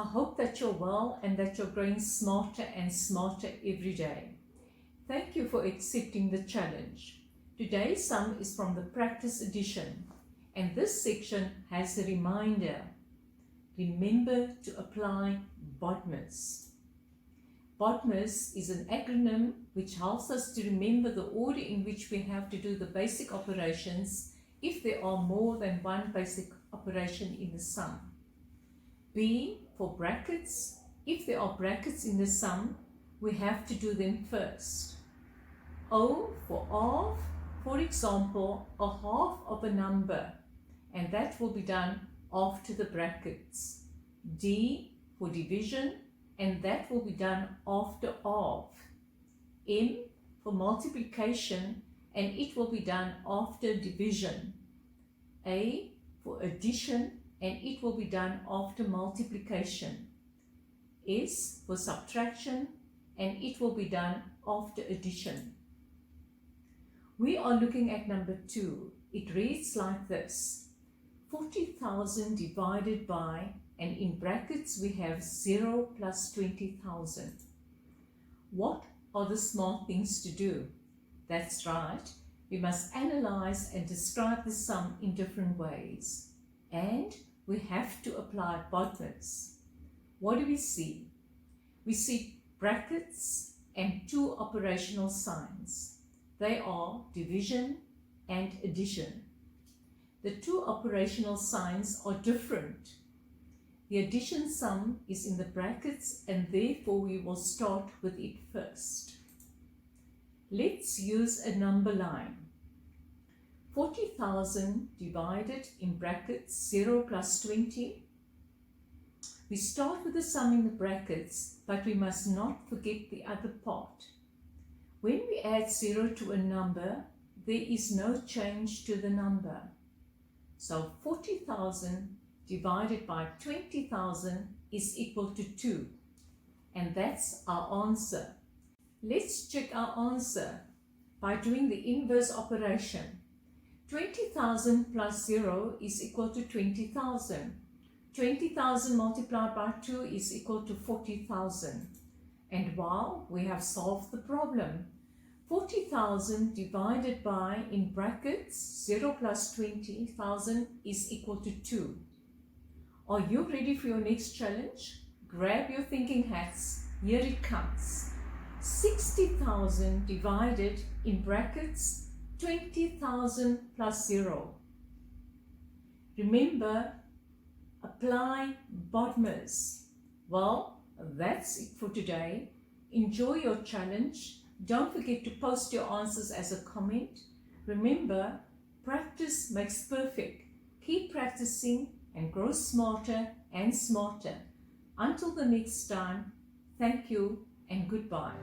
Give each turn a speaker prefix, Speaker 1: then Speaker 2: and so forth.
Speaker 1: I hope that you're well and that you're growing smarter and smarter every day. Thank you for accepting the challenge. Today's sum is from the Practice Edition, and this section has a reminder. Remember to apply BODMAS. BODMAS is an acronym which helps us to remember the order in which we have to do the basic operations if there are more than one basic operation in the sum. B for brackets. If there are brackets in the sum, we have to do them first. O for half, for example, a half of a number, and that will be done after the brackets. D for division, and that will be done after half. M for multiplication, and it will be done after division. A for addition, and it will be done after multiplication. S for subtraction, and it will be done after addition. We are looking at number 2. It reads like this: 40,000 divided by, and in brackets we have 0 plus 20,000. What are the smart things to do? That's right, we must analyze and describe the sum in different ways. And we have to apply BODMAS. What do we see? We see brackets and two operational signs. They are division and addition. The two operational signs are different. The addition sum is in the brackets, and therefore we will start with it first. Let's use a number line. 40,000 divided in brackets 0 plus 20. We start with the sum in the brackets, but we must not forget the other part. When we add 0 to a number, there is no change to the number. So 40,000 divided by 20,000 is equal to 2. And that's our answer. Let's check our answer by doing the inverse operation. 20,000 plus 0 is equal to 20,000. 20,000 multiplied by 2 is equal to 40,000. And wow, we have solved the problem. 40,000 divided by, in brackets, 0 plus 20,000 is equal to 2. Are you ready for your next challenge? Grab your thinking hats. Here it comes. 60,000 divided, in brackets, 20,000 plus 0. Remember, apply BODMAS. Well, that's it for today. Enjoy your challenge. Don't forget to post your answers as a comment. Remember, practice makes perfect. Keep practicing and grow smarter and smarter. Until the next time, thank you and goodbye.